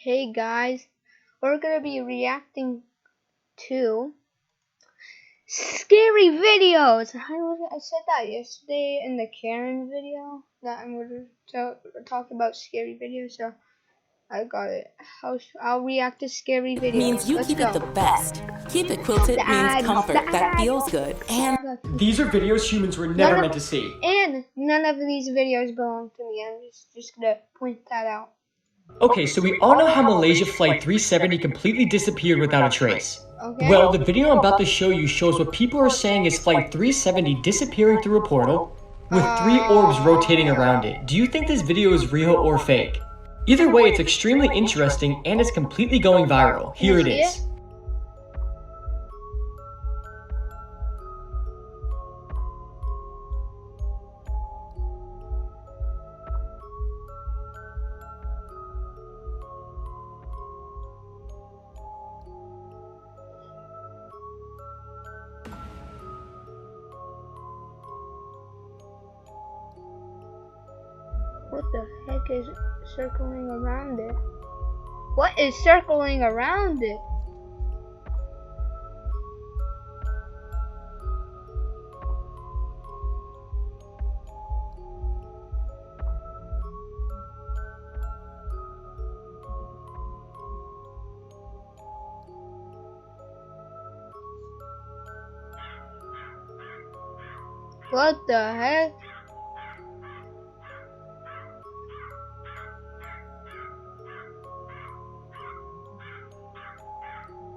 Hey guys, we're gonna be reacting to scary videos. I said that yesterday in the Karen video that I'm gonna talk about scary videos. So I got it. I'll react to scary videos. Means you Let's keep go. it the best. Keep it quilted means comfort that feels good. And these are videos humans were never meant to see. And none of these videos belong to me. I'm just gonna point that out. Okay, so we all know how Malaysia Flight 370 completely disappeared without a trace. Okay. Well, the video I'm about to show you shows what people are saying is Flight 370 disappearing through a portal with 3 orbs rotating around it. Do you think this video is real or fake? Either way, it's extremely interesting and it's completely going viral. Here it is. What the heck is circling around it? What is circling around it? What the heck?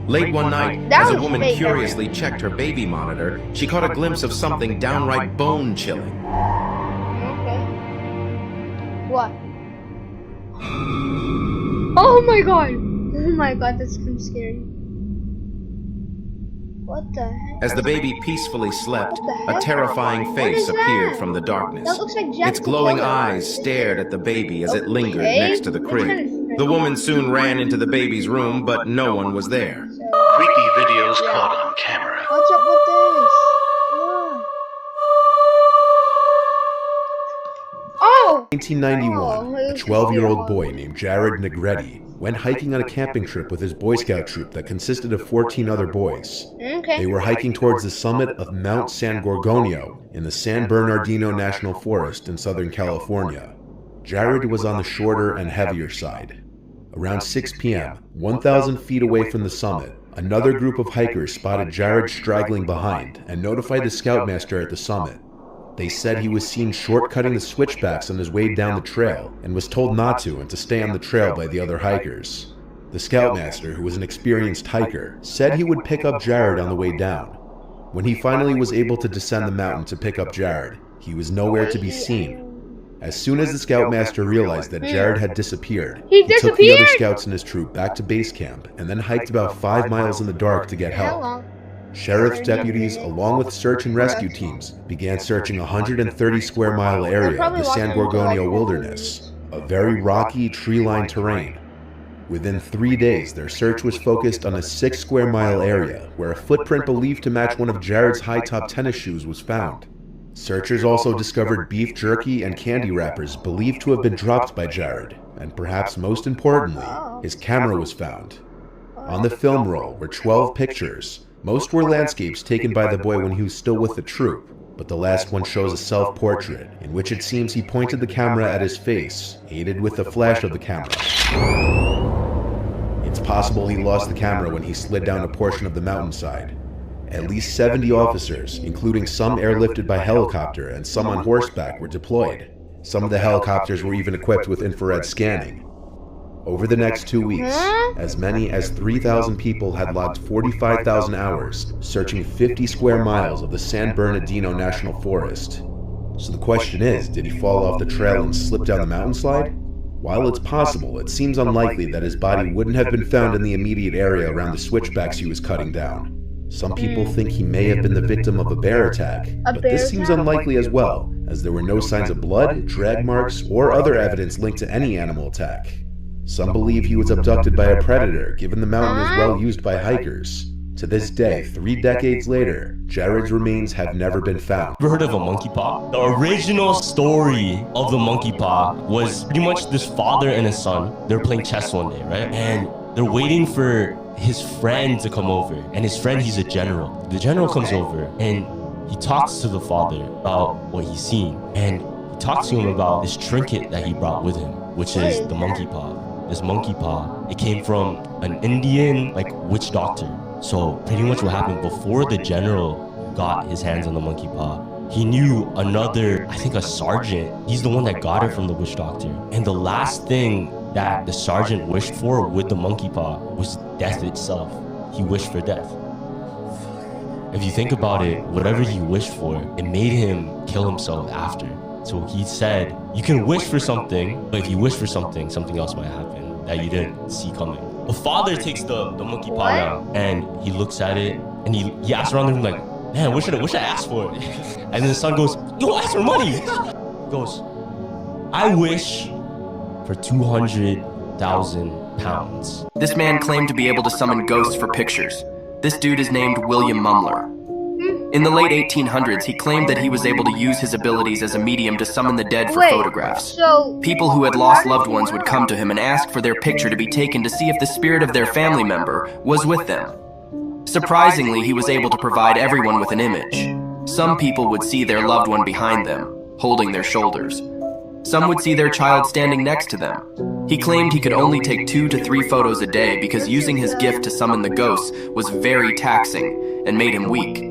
Late one night, as a woman curiously checked her baby monitor, she caught a glimpse of something downright bone-chilling. Okay. What? Oh my god! Oh my god, that's kind of scary. What the heck? As the baby peacefully slept, a terrifying face appeared from the darkness. That looks like Jack Its glowing the Killer. eyes stared at the baby as it lingered next to the crib. The woman soon ran into the baby's room, but no one was there. Creepy videos caught on camera. What's up with this? Oh! 1991, a 12-year-old boy named Jared Negretti went hiking on a camping trip with his Boy Scout troop that consisted of 14 other boys. Okay. They were hiking towards the summit of Mount San Gorgonio in the San Bernardino National Forest in Southern California. Jared was on the shorter and heavier side. Around 6 p.m., 1,000 feet away from the summit, another group of hikers spotted Jared straggling behind and notified the scoutmaster at the summit. They said he was seen shortcutting the switchbacks on his way down the trail and was told not to and to stay on the trail by the other hikers. The scoutmaster, who was an experienced hiker, said he would pick up Jared on the way down. When he finally was able to descend the mountain to pick up Jared, he was nowhere to be seen. As soon as the scoutmaster realized that Jared had disappeared, he took the other scouts in his troop back to base camp and then hiked about 5 miles in the dark to get help. Sheriff's deputies, along with search and rescue teams, began searching a 130-square-mile area of the San Gorgonio wilderness, a very rocky, tree-lined terrain. Within 3 days, their search was focused on a 6-square-mile area where a footprint believed to match one of Jared's high-top tennis shoes was found. Searchers also discovered beef jerky and candy wrappers believed to have been dropped by Jared, and perhaps most importantly, his camera was found. On the film roll were 12 pictures. Most were landscapes taken by the boy when he was still with the troop, but the last one shows a self-portrait, in which it seems he pointed the camera at his face, aided with the flash of the camera. It's possible he lost the camera when he slid down a portion of the mountainside. At least 70 officers, including some airlifted by helicopter and some on horseback, were deployed. Some of the helicopters were even equipped with infrared scanning. Over the next 2 weeks, as many as 3,000 people had logged 45,000 hours searching 50 square miles of the San Bernardino National Forest. So the question is, did he fall off the trail and slip down the mountainslide? While it's possible, it seems unlikely that his body wouldn't have been found in the immediate area around the switchbacks he was cutting down. Some people think he may have been the victim of a bear attack, but this seems unlikely as well, as there were no signs of blood, drag marks, or other evidence linked to any animal attack. Some believe he was abducted by a predator, given the mountain is well used by hikers. To this day, 3 decades later, Jared's remains have never been found. Ever heard of a monkey paw? The original story of the monkey paw was pretty much this father and his son. They were playing chess one day, right? And they're waiting for his friend to come over. And his friend, he's a general. The general comes over and he talks to the father about what he's seen. And he talks to him about this trinket that he brought with him, which is the monkey paw. This monkey paw, it came from an Indian witch doctor. So pretty much what happened before the general got his hands on the monkey paw, he knew another, I think a sergeant. He's the one that got it from the witch doctor. And the last thing that the sergeant wished for with the monkey paw was death itself. He wished for death. If you think about it, whatever he wished for, it made him kill himself after. So he said, you can wish for something, but if you wish for something, something else might happen that you didn't see coming. The father takes the monkey paw now, and he looks at it, and he asks around the room like, man, what should I ask for? And then the son goes, yo, ask for money. He goes, I wish for 200,000 pounds. This man claimed to be able to summon ghosts for pictures. This dude is named William Mumler. In the late 1800s, he claimed that he was able to use his abilities as a medium to summon the dead for photographs. People who had lost loved ones would come to him and ask for their picture to be taken to see if the spirit of their family member was with them. Surprisingly, he was able to provide everyone with an image. Some people would see their loved one behind them, holding their shoulders. Some would see their child standing next to them. He claimed he could only take 2 to 3 photos a day because using his gift to summon the ghosts was very taxing and made him weak.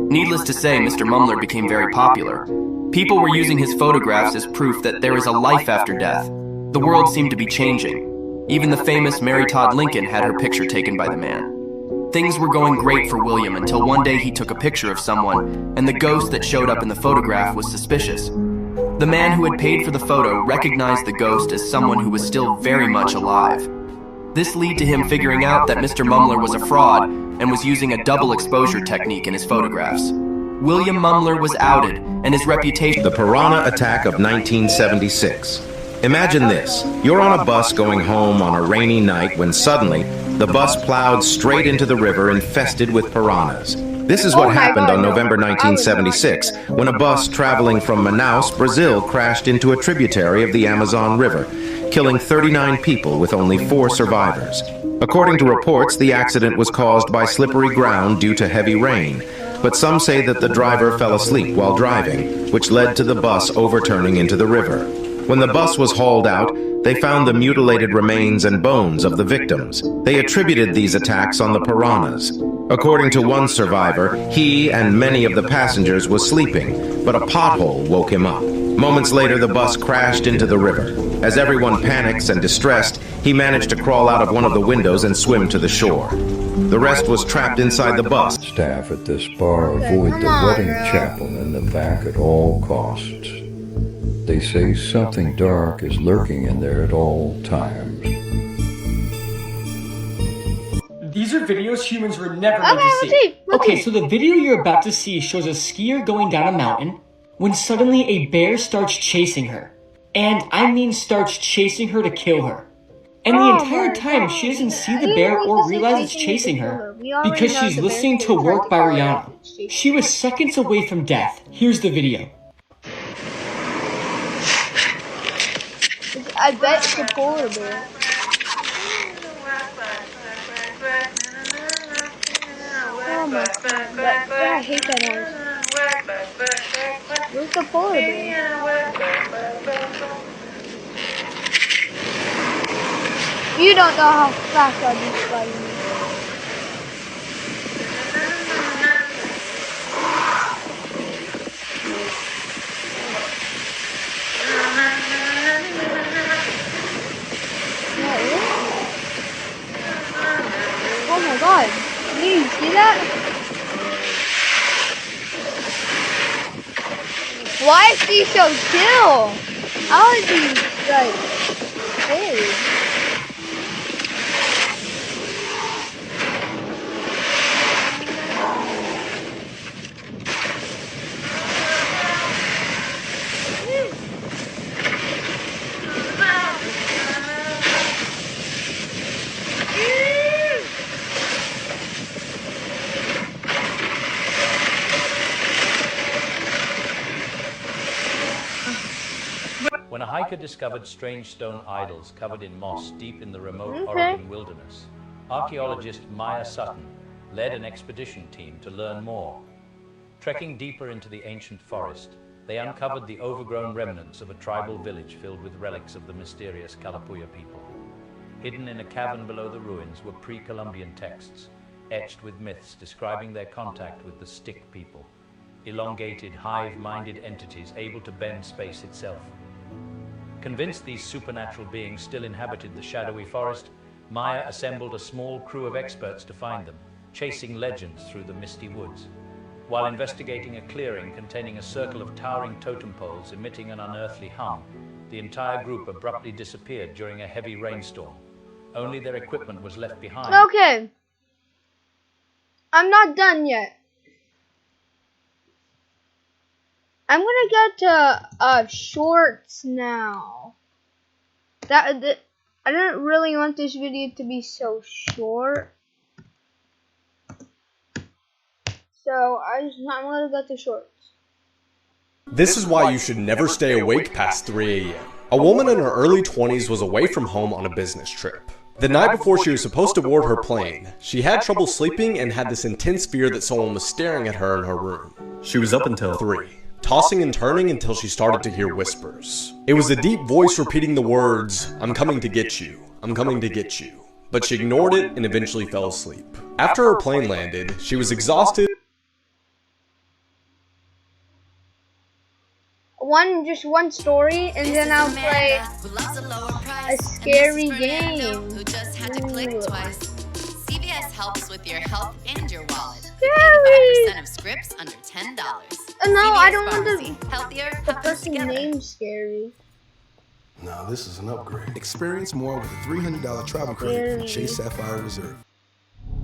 Needless to say, Mr. Mumler became very popular. People were using his photographs as proof that there is a life after death. The world seemed to be changing. Even the famous Mary Todd Lincoln had her picture taken by the man. Things were going great for William until one day he took a picture of someone, and the ghost that showed up in the photograph was suspicious. The man who had paid for the photo recognized the ghost as someone who was still very much alive. This led to him figuring out that Mr. Mumler was a fraud and was using a double exposure technique in his photographs. William Mumler was outed, and his reputation... The Piranha attack of 1976. Imagine this. You're on a bus going home on a rainy night when suddenly the bus plowed straight into the river infested with piranhas. This is what happened on November 1976 when a bus traveling from Manaus, Brazil crashed into a tributary of the Amazon River, killing 39 people with only 4 survivors. According to reports, the accident was caused by slippery ground due to heavy rain, but some say that the driver fell asleep while driving, which led to the bus overturning into the river. When the bus was hauled out, they found the mutilated remains and bones of the victims. They attributed these attacks on the piranhas. According to one survivor, he and many of the passengers was sleeping, but a pothole woke him up. Moments later, the bus crashed into the river. As everyone panics and distressed, he managed to crawl out of one of the windows and swim to the shore. The rest was trapped inside the bus. Staff at this bar avoid the wedding chapel in the back at all costs. They say something dark is lurking in there at all times. These are videos humans were never meant to see. Okay, so the video you're about to see shows a skier going down a mountain when suddenly a bear starts chasing her. And I mean starts chasing her to kill her. And the entire time she doesn't see the bear or realize it's chasing her because she's listening to Work by Rihanna. She was seconds away from death. Here's the video. I bet it's a polar bear. Oh my god, I hate that noise. Where's the polar bear? You don't know how fast I'll be fighting you. Oh my god, do you see that? Why is she so chill? How is he like hey? hiker discovered strange stone idols covered in moss deep in the remote Oregon wilderness. Archaeologist Maya Sutton led an expedition team to learn more. Trekking deeper into the ancient forest, they uncovered the overgrown remnants of a tribal village filled with relics of the mysterious Kalapuya people. Hidden in a cavern below the ruins were pre-Columbian texts, etched with myths describing their contact with the stick people, elongated, hive-minded entities able to bend space itself. Convinced these supernatural beings still inhabited the shadowy forest, Maya assembled a small crew of experts to find them, chasing legends through the misty woods. While investigating a clearing containing a circle of towering totem poles emitting an unearthly hum, the entire group abruptly disappeared during a heavy rainstorm. Only their equipment was left behind. Okay. I'm not done yet. I'm gonna get to shorts now. I didn't really want this video to be so short. So I'm gonna go to shorts. This is why you should never stay awake past 3 a.m. A woman in her early 20s was away from home on a business trip. The night before she was supposed to board her plane, she had trouble sleeping and had this intense fear that someone was staring at her in her room. She was up until 3, tossing and turning until she started to hear whispers. It was a deep voice repeating the words, "I'm coming to get you, I'm coming to get you." But she ignored it and eventually fell asleep. After her plane landed, she was exhausted. Just one story, and then I'll play a scary game. CVS helps with your health and your wallet. Scary. 85% of scripts under $10. No, I don't want the person named Scary. Now this is an upgrade. Experience more with a $300 travel credit from Chase Sapphire Reserve.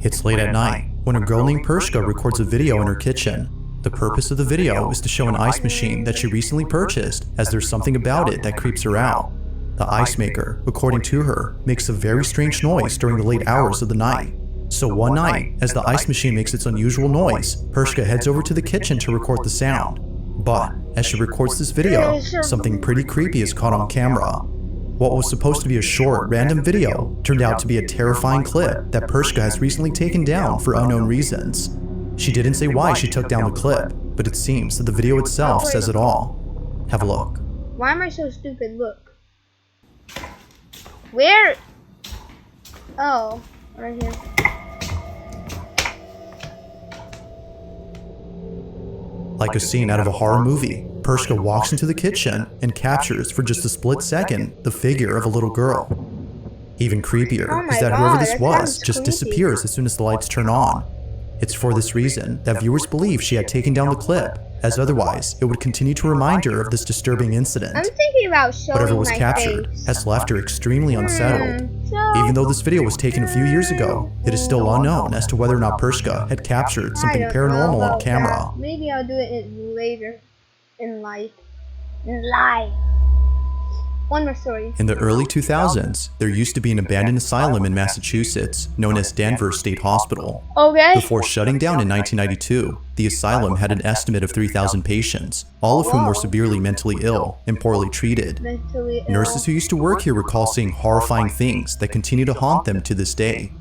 It's late at night when a girl named Pershka records a video in her kitchen. The purpose of the video is to show an ice machine that she recently purchased, as there's something about it that creeps her out. The ice maker, according to her, makes a very strange noise during the late hours of the night. So one night, as the ice machine makes its unusual noise, Pershka heads over to the kitchen to record the sound. But as she records this video, something pretty creepy is caught on camera. What was supposed to be a short, random video turned out to be a terrifying clip that Pershka has recently taken down for unknown reasons. She didn't say why she took down the clip, but it seems that the video itself says it all. Have a look. Why am I so stupid? Look. Where? Oh, right here. Like a scene out of a horror movie, Pershka walks into the kitchen and captures for just a split second the figure of a little girl. Even creepier is that whoever this was just disappears as soon as the lights turn on. It's for this reason that viewers believe she had taken down the clip, as otherwise it would continue to remind her of this disturbing incident. I'm thinking about showing whatever was my captured face. has left her extremely unsettled. Even though this video was taken a few years ago, it is still unknown as to whether or not Pershka had captured something paranormal on camera. Maybe I'll do it later in life. One more story. In the early 2000s, there used to be an abandoned asylum in Massachusetts known as Danvers State Hospital. Okay. Before shutting down in 1992, the asylum had an estimate of 3,000 patients, all of whom were severely mentally ill and poorly treated. Nurses who used to work here recall seeing horrifying things that continue to haunt them to this day.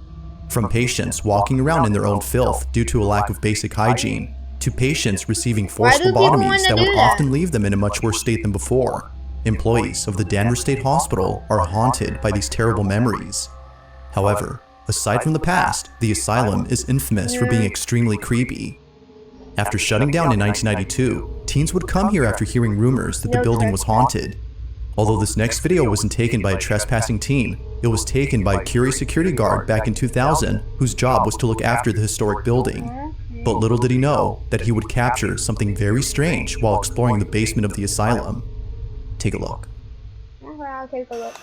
From patients walking around in their own filth due to a lack of basic hygiene, to patients receiving forced lobotomies that would often leave them in a much worse state than before. Employees of the Danvers State Hospital are haunted by these terrible memories. However, aside from the past, the asylum is infamous for being extremely creepy. After shutting down in 1992, teens would come here after hearing rumors that the building was haunted. Although this next video wasn't taken by a trespassing teen, it was taken by a curious security guard back in 2000 whose job was to look after the historic building. But little did he know that he would capture something very strange while exploring the basement of the asylum. Take a look. Okay, I'll take a look.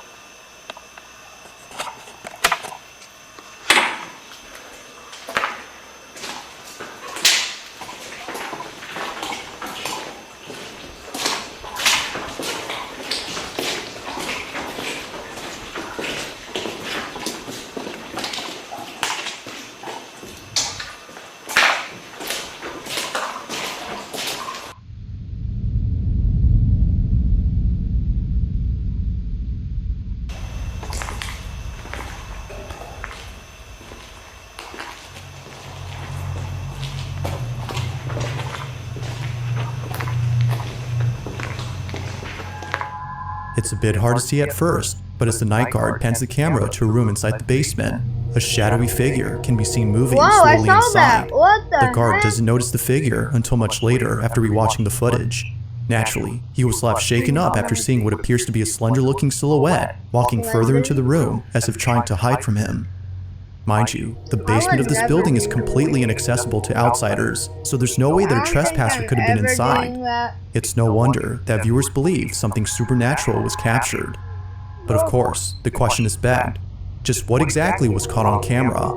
It's a bit hard to see at first, but as the night guard pans the camera to a room inside the basement, a shadowy figure can be seen moving slowly inside. The guard doesn't notice the figure until much later after rewatching the footage. Naturally, he was left shaken up after seeing what appears to be a slender-looking silhouette walking further into the room as if trying to hide from him. Mind you, the basement of this building is completely inaccessible to outsiders, so there's no way that a trespasser could have been inside. It's no wonder that viewers believed something supernatural was captured. But of course, the question is begged. Just what exactly was caught on camera?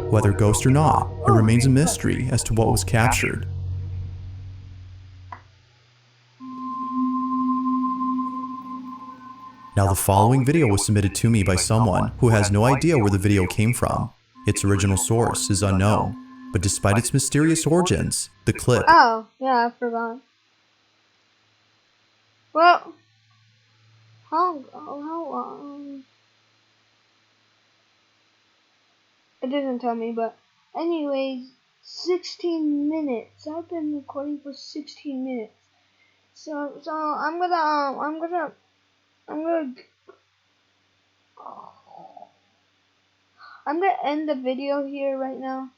Whether ghost or not, it remains a mystery as to what was captured. Now the following video was submitted to me by someone who has no idea where the video came from. Its original source is unknown, but despite its mysterious origins, the clip... Oh, yeah, I forgot. Well, how long? It doesn't tell me, but anyways, 16 minutes. I've been recording for 16 minutes. So I'm gonna end the video here right now.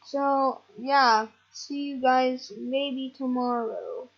So yeah, see you guys maybe tomorrow.